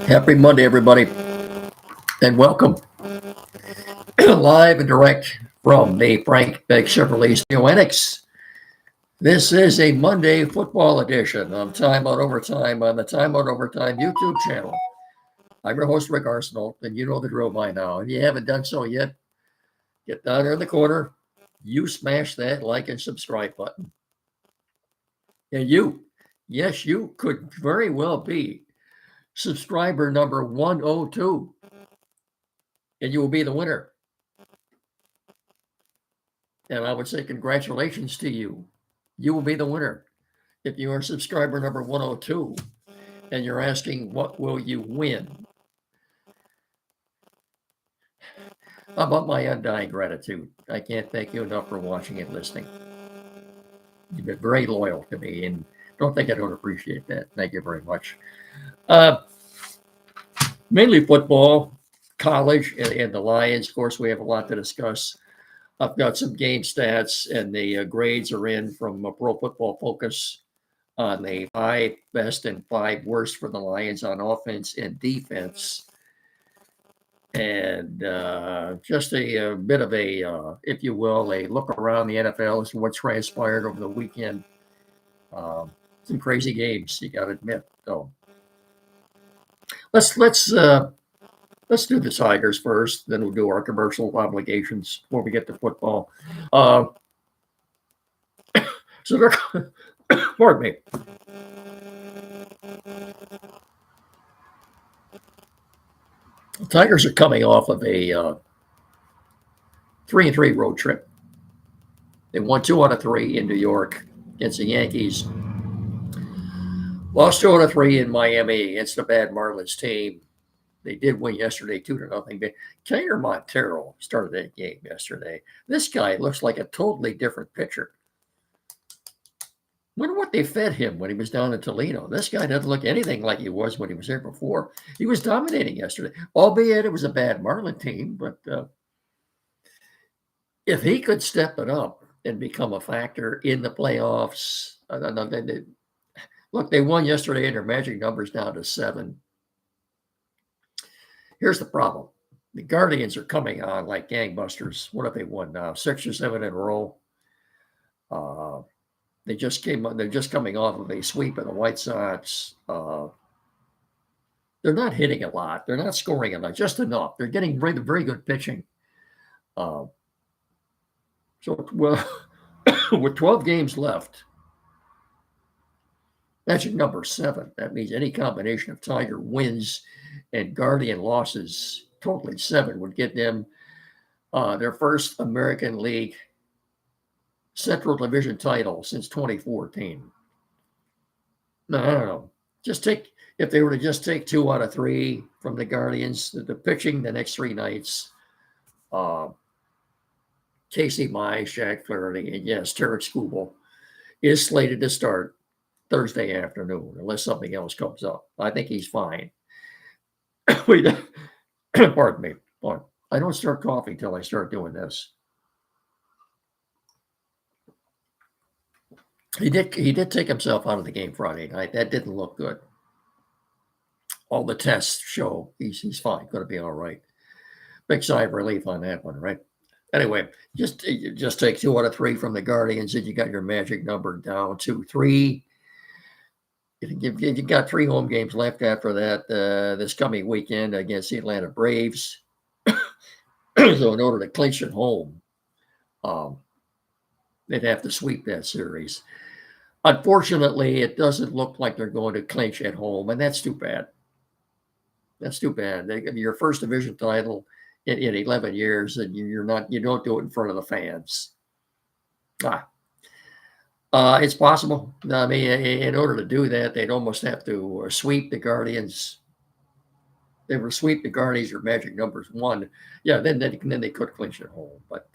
Happy Monday, everybody, and welcome live and direct from the Frank Beck Chevrolet Studio Annex. This is a Monday football edition of Time Out Overtime on the Time Out Overtime YouTube channel. I'm your host, Rick Arsenal, and you know the drill by now. If you haven't done so yet, get down there in the corner. You smash that like and subscribe button. And yes, you could very well be subscriber number 102, and you will be the winner. And I would say congratulations to you. You will be the winner. If you are subscriber number 102 and you're asking, what will you win? How about my undying gratitude? I can't thank you enough for watching and listening. You've been very loyal to me, and don't think I don't appreciate that. Thank you very much. Mainly football, college, and the Lions. Of course, we have a lot to discuss. I've got some game stats, and the grades are in from Pro Football Focus on the 5 best and 5 worst for the Lions on offense and defense. And just a bit of a, if you will, a look around the NFL as to what transpired over the weekend. Some crazy games, you got to admit. So let's do the Tigers first, then we'll do our commercial obligations before we get to football. So they're, pardon me. The Tigers are coming off of a 3-3 road trip. They won 2 out of 3 in New York against the Yankees. Lost 2 out of 3 in Miami against a bad Marlins team. They did win yesterday 2-0. But Kiner Montero started that game yesterday. This guy looks like a totally different pitcher. Wonder what they fed him when he was down in Toledo. This guy doesn't look anything like he was when he was there before. He was dominating yesterday, albeit it was a bad Marlin team. But if he could step it up and become a factor in the playoffs, look, they won yesterday and their magic number's down to 7. Here's the problem. The Guardians are coming on like gangbusters. What have they won now? 6 or 7 in a row. They're just coming off of a sweep of the White Sox. They're not hitting a lot. They're not scoring a lot, just enough. They're getting very, very good pitching. So, well, with 12 games left, magic number 7. That means any combination of Tiger wins and Guardian losses, totally 7, would get them their first American League Central Division title since 2014. No, I don't know. If they were to just take 2 out of 3 from the Guardians, the pitching the next 3 nights, Casey Mize, Jack Flaherty, and yes, Tarik Skubal is slated to start Thursday afternoon, unless something else comes up. I think he's fine. Pardon me. I don't start coughing until I start doing this. He did take himself out of the game Friday night. That didn't look good. All the tests show he's fine. Going to be all right. Big sigh of relief on that one, right? Anyway, just take 2 out of 3 from the Guardians, and you got your magic number down to 3. You got 3 home games left after that this coming weekend against the Atlanta Braves. So in order to clinch at home, they'd have to sweep that series. Unfortunately, it doesn't look like they're going to clinch at home, and that's too bad. That's too bad. Your first division title in 11 years, and you don't do it in front of the fans. It's possible. I mean, in order to do that, they'd almost have to sweep the Guardians. They were sweep the Guardians, your magic numbers 1. Yeah, then they could clinch at home. But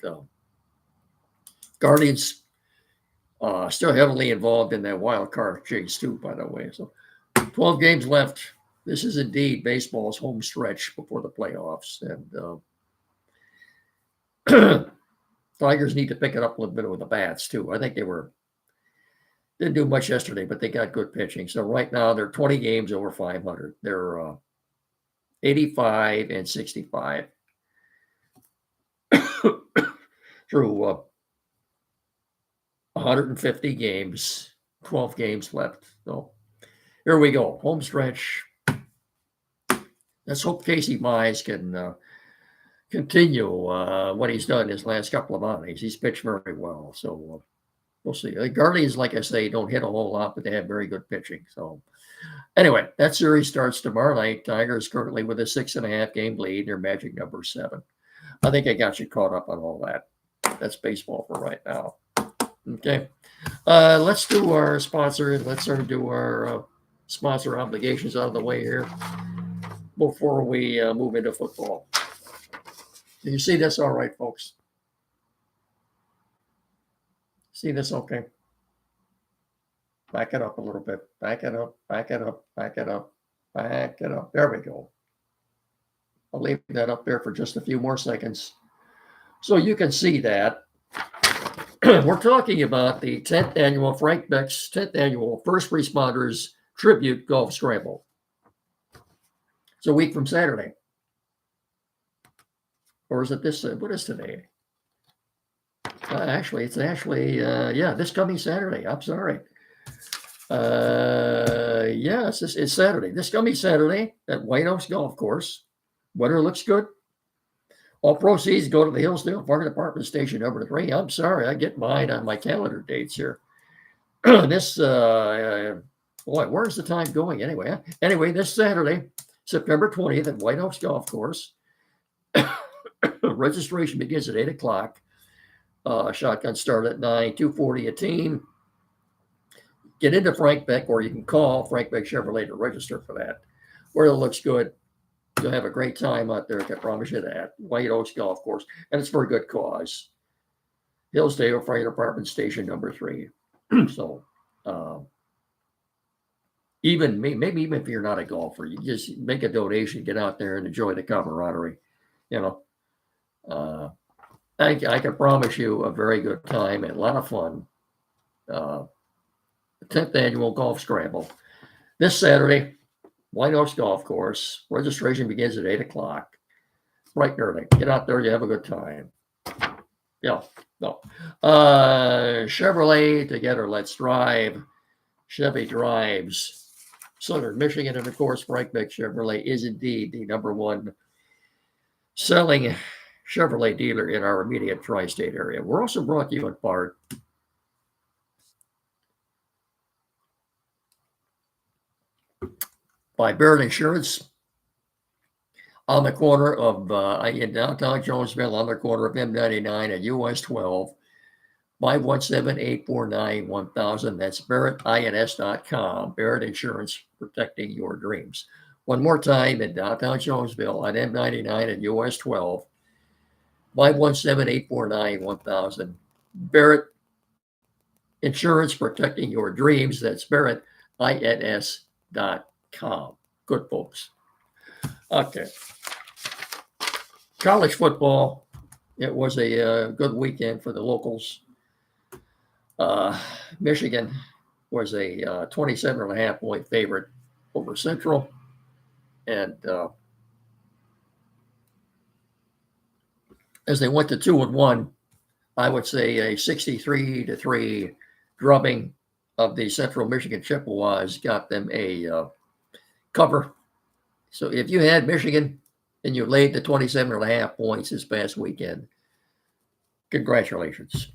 Guardians still heavily involved in that wild card chase too, by the way. So 12 games left. This is indeed baseball's home stretch before the playoffs. And Tigers need to pick it up a little bit with the bats too. I think didn't do much yesterday, but they got good pitching. So right now they're 20 games over 500. They're 85 and 65 through 150 games, 12 games left. So here we go, home stretch. Let's hope Casey Mize can continue what he's done his last couple of outings. He's pitched very well, so we'll see. The Guardians, like I say, don't hit a whole lot, but they have very good pitching. So anyway, that series starts tomorrow night. Tigers currently with a 6.5 game lead. They're magic number 7. I think I got you caught up on all that. That's baseball for right now. Okay. Let's do our sponsor. Let's sort of do our sponsor obligations out of the way here before we move into football. Do you see this all right, folks? See this okay? Back it up a little bit. Back it up, back it up, back it up, back it up. There we go. I'll leave that up there for just a few more seconds so you can see that. We're talking about the 10th annual Frank Beck's 10th annual First Responders Tribute Golf Scramble. It's a week from Saturday. Or is it this? What is today? It's this coming Saturday. I'm sorry. Yes, it's Saturday. This coming Saturday at White Oaks Golf Course. Weather looks good. All proceeds go to the Hillsdale Fire Department Station number 3. I'm sorry, I get mine on my calendar dates here. This, where's the time going anyway? Anyway, this Saturday, September 20th at White Oaks Golf Course. Registration begins at 8 o'clock. Shotgun start at 9, $240 a team. Get into Frank Beck, or you can call Frank Beck Chevrolet to register for that. Weather looks good. You'll have a great time out there, I can promise you that. White Oaks Golf Course, and it's for a good cause. Hillsdale Fire Department Station number 3. So, maybe even if you're not a golfer, you just make a donation, get out there and enjoy the camaraderie. I can promise you a very good time and a lot of fun. 10th annual golf scramble this Saturday, White Oaks Golf Course. Registration begins at 8 o'clock. Bright and early. Get out there, you have a good time. Chevrolet, together, let's drive. Chevy drives Southern Michigan, and of course, Frank Beck Chevrolet is indeed the number 1 selling Chevrolet dealer in our immediate tri-state area. We're also brought to you in part by Barrett Insurance on the corner of in downtown Jonesville, on the corner of M99 and US 12, 517-849-1000. That's BarrettINS.com. Barrett Insurance, protecting your dreams. One more time, in downtown Jonesville on M99 and US 12, 517-849-1000. Barrett Insurance, protecting your dreams. That's BarrettINS.com. Good folks. Okay. College football. It was a good weekend for the locals. Michigan was a 27.5 point favorite over Central. And as they went to 2-1, I would say a 63-3 drubbing of the Central Michigan Chippewas got them a cover. So if you had Michigan and you laid the 27.5 points this past weekend, congratulations.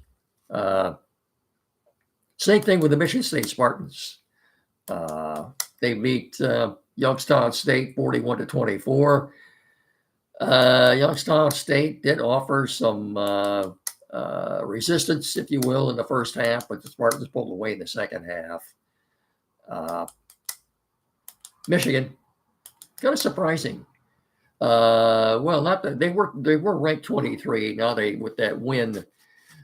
Same thing with the Michigan State Spartans. They beat Youngstown State 41-24. Youngstown State did offer some resistance, if you will, in the first half, but the Spartans pulled away in the second half. Michigan, kind of surprising. Not that they were ranked 23. Now with that win,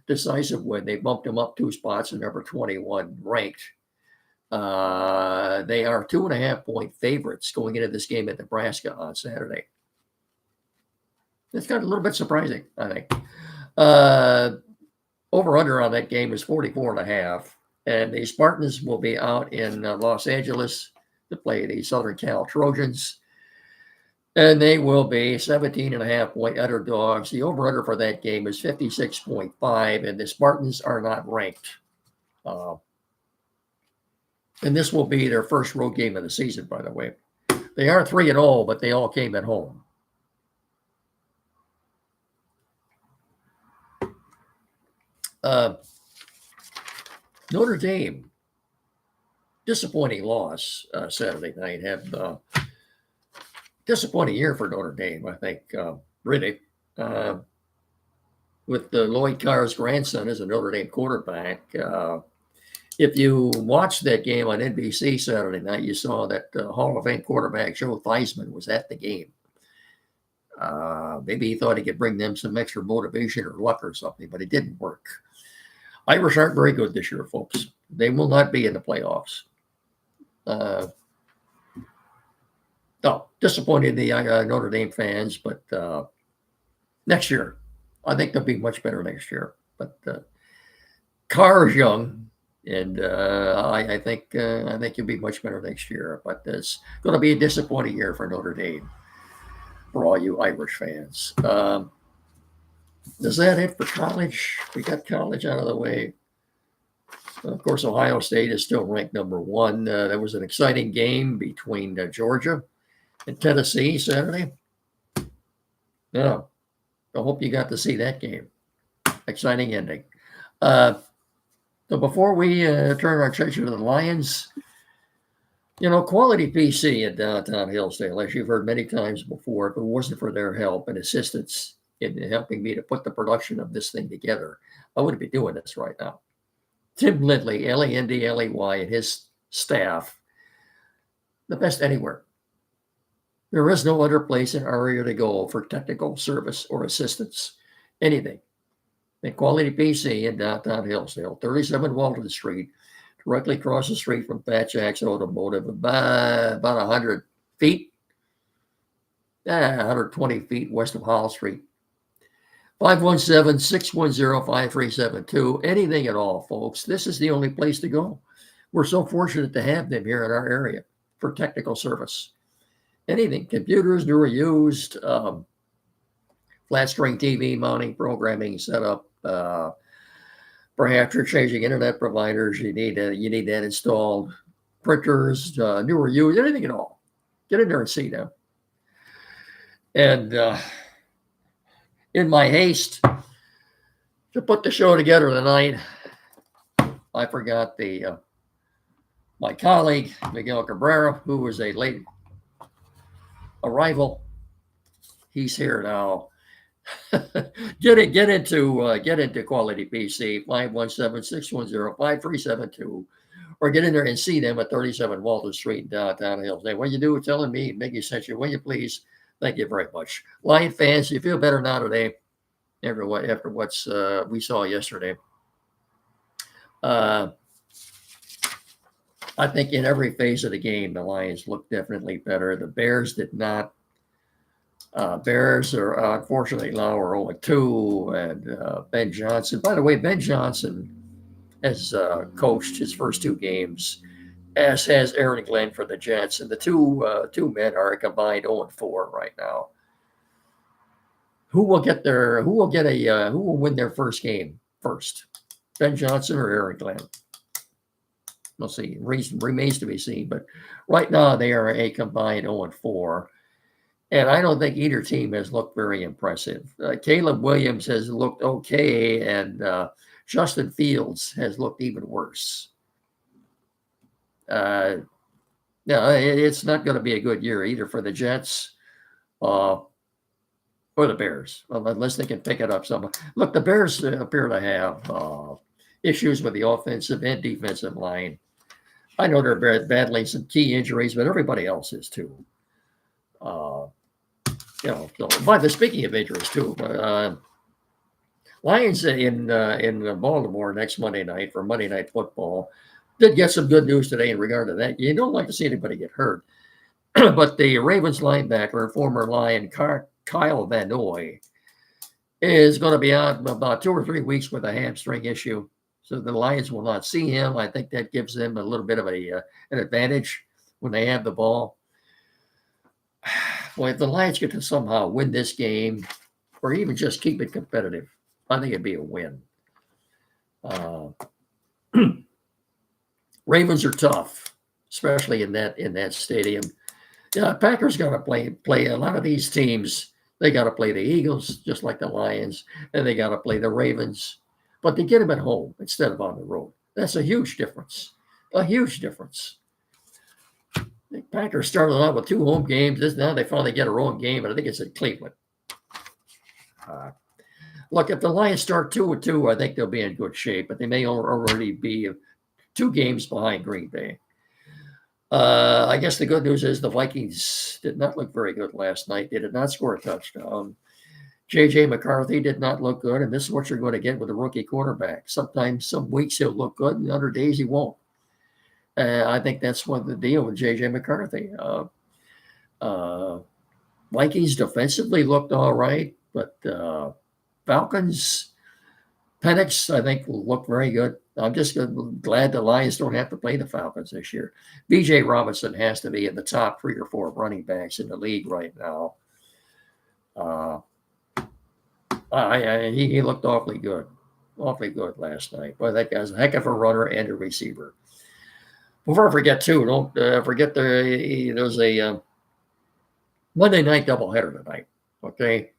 decisive win, they bumped them up 2 spots and number 21 ranked. They are 2.5 point favorites going into this game at Nebraska on Saturday. It's kind of a little bit surprising, I think. Over under on that game is 44.5, and the Spartans will be out in Los Angeles to play the Southern Cal Trojans. And they will be 17.5-point underdogs. The over-under for that game is 56.5, and the Spartans are not ranked. And this will be their first road game of the season, by the way. They are 3-0, but they all came at home. Notre Dame, disappointing loss Saturday night. Have disappointing year for Notre Dame, I think, really. With Lloyd Carr's grandson as a Notre Dame quarterback. If you watched that game on NBC Saturday night, you saw that Hall of Fame quarterback Joe Theismann was at the game. Maybe he thought he could bring them some extra motivation or luck or something, but it didn't work. Irish aren't very good this year, folks. They will not be in the playoffs. No, disappointed the Notre Dame fans, but next year, I think they'll be much better next year. But Carr is young, and I think he'll be much better next year. But it's going to be a disappointing year for Notre Dame for all you Irish fans. Is that it for college? We got college out of the way. Of course, Ohio State is still ranked number one. There was an exciting game between Georgia and Tennessee Saturday. Yeah, I hope you got to see that game. Exciting ending. So before we turn our attention to the Lions, Quality PC in downtown Hillsdale, as you've heard many times before, if it wasn't for their help and assistance in helping me to put the production of this thing together, I wouldn't be doing this right now. Tim Lindley, Lindley, and his staff, the best anywhere. There is no other place in our area to go for technical service or assistance, anything. And Quality PC in downtown Hillsdale, 37 Walton Street, directly across the street from Pat Jackson Automotive, about 100 feet, 120 feet west of Hall Street. 517-610-5372. Anything at all, folks. This is the only place to go. We're so fortunate to have them here in our area for technical service. Anything, computers, new or used, flat screen TV mounting, programming setup. Perhaps you're changing internet providers. You need that installed. Printers, new or used, anything at all. Get in there and see them. And in my haste to put the show together tonight, I forgot my colleague Miguel Cabrera, who was a late arrival. He's here now. Get into Quality PC, 517-610-5372, or get in there and see them at 37 Walton Street in downtown Hillsdale. When you do, tell me, Mickey sent you. Will you please? Thank you very much. Lion fans, you feel better now today after what we saw yesterday. I think in every phase of the game, the Lions looked definitely better. The Bears did not. Bears are unfortunately now are 0-2, and Ben Johnson. By the way, Ben Johnson has coached his first two games, as has Aaron Glenn for the Jets, and the two men are a combined 0-4 right now. Who will win their first game first? Ben Johnson or Aaron Glenn? We'll see. Remains to be seen. But right now they are a combined 0-4. And I don't think either team has looked very impressive. Caleb Williams has looked okay, and Justin Fields has looked even worse. No, it's not going to be a good year either for the Jets or the Bears, unless they can pick it up somewhere. Look, the Bears appear to have issues with the offensive and defensive line. I know they're battling some key injuries, but everybody else is too. But speaking of injuries too, Lions in Baltimore next Monday night for Monday Night Football. Did get some good news today in regard to that. You don't like to see anybody get hurt, but the Ravens linebacker, former Lion Kyle Van Noy, is going to be out about 2 or 3 weeks with a hamstring issue. So the Lions will not see him. I think that gives them a little bit of an advantage when they have the ball. Boy, if the Lions get to somehow win this game, or even just keep it competitive, I think it'd be a win. Ravens are tough, especially in that stadium. Yeah, Packers got to play a lot of these teams. They got to play the Eagles just like the Lions, and they got to play the Ravens. But they get them at home instead of on the road. That's a huge difference. A huge difference. The Packers started out with 2 home games. Now they finally get a home game, and I think it's at Cleveland. Look, if the Lions start 2-2, I think they'll be in good shape, but they may already be 2 games behind Green Bay. I guess the good news is the Vikings did not look very good last night. They did not score a touchdown. J.J. McCarthy did not look good, and this is what you're going to get with a rookie quarterback. Sometimes, some weeks he'll look good, and other days he won't. I think that's what the deal with J.J. McCarthy. Vikings defensively looked all right, but Falcons, Penix, I think, will look very good. I'm just glad the Lions don't have to play the Falcons this year. B.J. Robinson has to be in the top 3 or 4 running backs in the league right now. He looked awfully good last night. Boy, that guy's a heck of a runner and a receiver. Before I forget, too, don't forget there's a Monday night doubleheader tonight. Okay,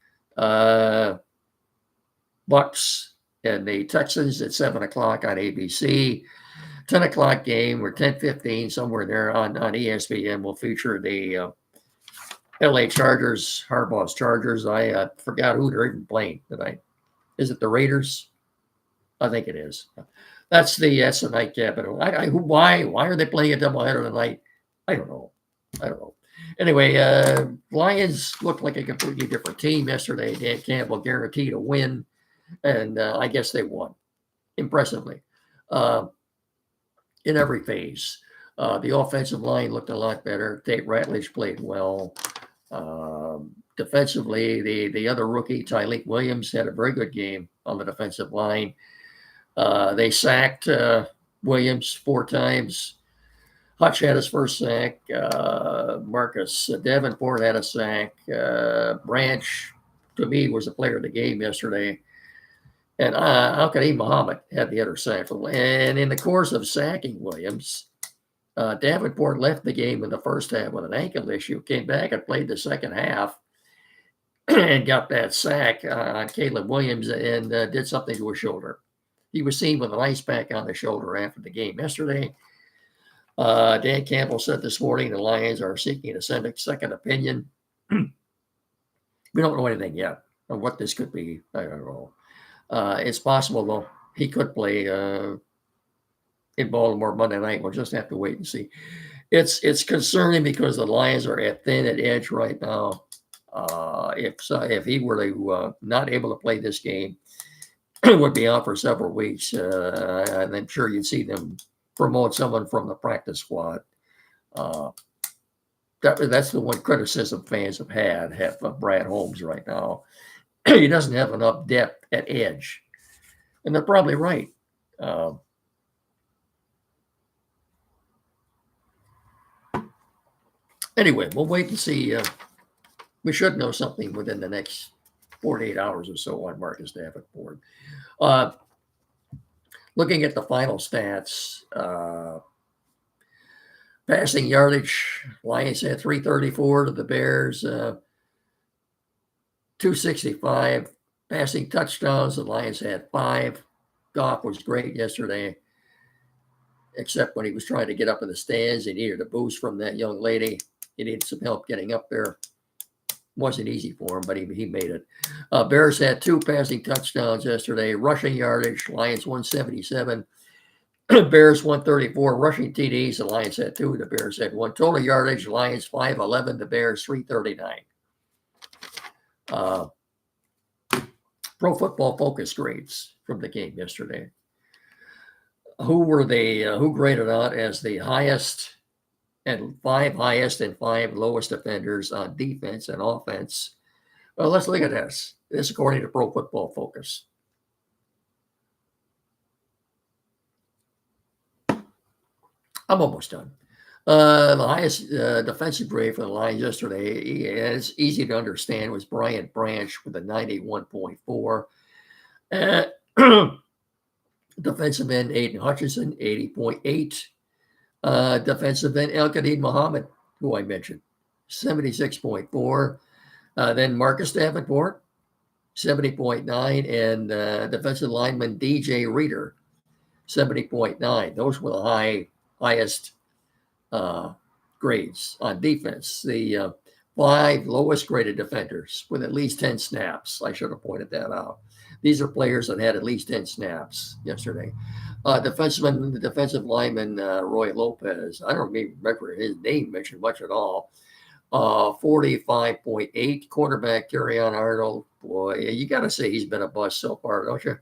Bucks and the Texans at 7 o'clock on ABC. 10 o'clock game or 10:15 somewhere there on ESPN will feature the LA Chargers, Harbaugh's Chargers. I forgot who they're even playing tonight. Is it the Raiders? I think it is. That's the nightcap. Why are they playing a doubleheader tonight? I don't know. Anyway, Lions looked like a completely different team yesterday. Dan Campbell guaranteed a win, and I guess they won impressively in every phase. The offensive line looked a lot better. Tate Ratledge played well. Defensively, the other rookie, Tyleik Williams, had a very good game on the defensive line. They sacked Williams 4 times. Hutch had his first sack. Marcus Davenport had a sack. Branch, to me, was the player of the game yesterday. And Al-Qadim Muhammad had the other sack. And in the course of sacking Williams, Davenport left the game in the first half with an ankle issue, came back and played the second half and got that sack on Caleb Williams and did something to his shoulder. He was seen with an ice pack on the shoulder after the game yesterday. Dan Campbell said this morning the Lions are seeking a second opinion. We don't know anything yet on what this could be. I don't know. It's possible, though, he could play in Baltimore Monday night. We'll just have to wait and see. It's concerning because the Lions are at thin at edge right now. If he were to not able to play this game, would be out for several weeks. And I'm sure you'd see them promote someone from the practice squad. That's the one criticism fans have had of Brad Holmes right now. He doesn't have enough depth at edge. And they're probably right. Anyway, we'll wait and see. We should know something within the next 48 hours or so on Marcus Davenport. Looking at the final stats, passing yardage, Lions had 334 to the Bears, 265. Passing touchdowns, the Lions had 5. Goff was great yesterday, except when he was trying to get up in the stands. He needed a boost from that young lady. He needed some help getting up there. Wasn't easy for him, but he made it. Bears had 2 passing touchdowns yesterday. Rushing yardage, Lions 177. Bears 134. Rushing TDs, the Lions had 2. The Bears had 1. Total yardage, Lions 511. The Bears 339. Pro Football Focus grades from the game yesterday. Who graded out as the highest and 5 highest and 5 lowest offenders on defense and offense? Well, let's look at this. This according to Pro Football Focus. I'm almost done. The highest defensive grade for the Lions yesterday, and it's easy to understand, was Brian Branch with a 91.4. Defensive end Aiden Hutchinson, 80.8. Defensive end El-Khalid Muhammad, who I mentioned, 76.4. Then Marcus Davenport, 70.9. And defensive lineman DJ Reader, 70.9. Those were the highest grades on defense. The 5 lowest graded defenders with at least 10 snaps. I should have pointed that out. These are players that had at least 10 snaps yesterday. The defensive lineman, Roy Lopez, I don't even remember his name mentioned much at all. 45.8. Quarterback Kerryon Arnold, boy, you got to say he's been a bust so far, don't you?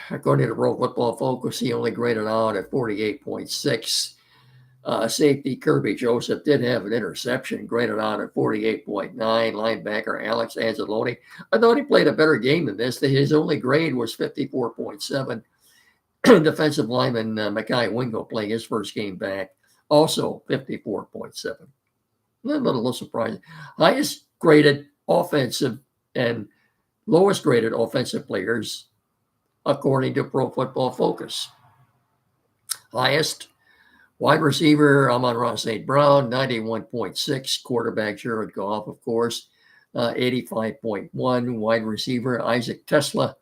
According to Pro Football Focus, he only graded out at 48.6. Safety Kirby Joseph did have an interception, graded out at 48.9. Linebacker Alex Anzalone, I thought he played a better game than this. His only grade was 54.7. Defensive lineman Makai Wingo, playing his first game back, also 54.7. A little surprising. Highest graded offensive and lowest graded offensive players, according to Pro Football Focus. Highest wide receiver Amon-Ra St. Brown, 91.6. Quarterback Jared Goff, of course, 85.1. Wide receiver Isaac Tesla,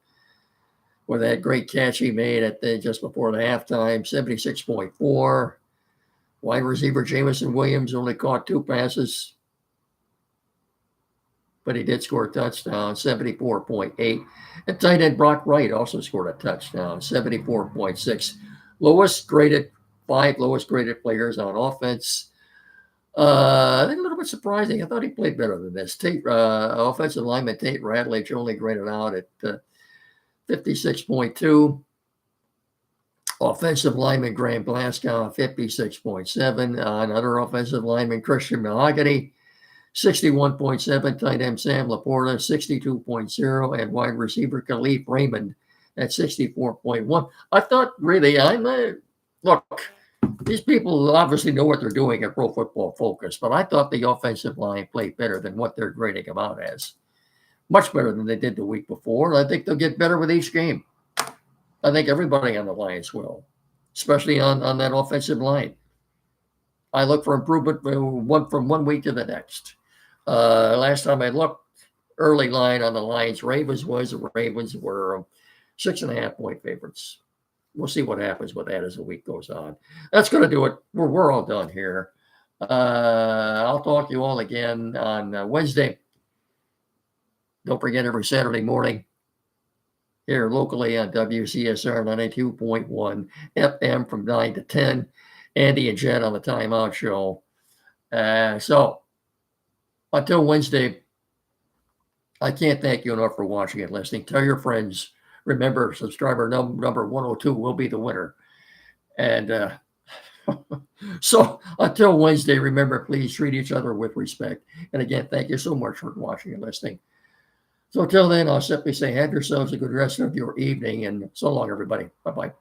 with that great catch he made at just before the halftime, 76.4. Wide receiver Jameson Williams only caught 2 passes, but he did score a touchdown, 74.8. And tight end Brock Wright also scored a touchdown, 74.6. Lowest graded 5 lowest graded players on offense. I think a little bit surprising. I thought he played better than this. Offensive lineman Tate Radlich only graded out at 56.2. Offensive lineman Graham Glasgow, 56.7. Another offensive lineman Christian Mahogany, 61.7. Tight end Sam Laporta, 62.0. And wide receiver Khalif Raymond at 64.1. I thought really, look, these people obviously know what they're doing at Pro Football Focus, but I thought the offensive line played better than what they're grading them out as. Much better than they did the week before. I think they'll get better with each game. I think everybody on the Lions will, especially on that offensive line. I look for improvement from one week to the next. Last time I looked, early line on the Lions Ravens was the Ravens were 6.5 point favorites. We'll see what happens with that as the week goes on. That's going to do it. We're all done here. I'll talk to you all again on Wednesday. Don't forget, every Saturday morning here locally on WCSR 92.1 FM from 9 to 10. Andy and Jen on the Timeout Show. So until Wednesday, I can't thank you enough for watching and listening. Tell your friends. Remember, subscriber number 102 will be the winner. And so until Wednesday, remember, please treat each other with respect. And again, thank you so much for watching and listening. So until then, I'll simply say, have yourselves a good rest of your evening. And so long, everybody. Bye-bye.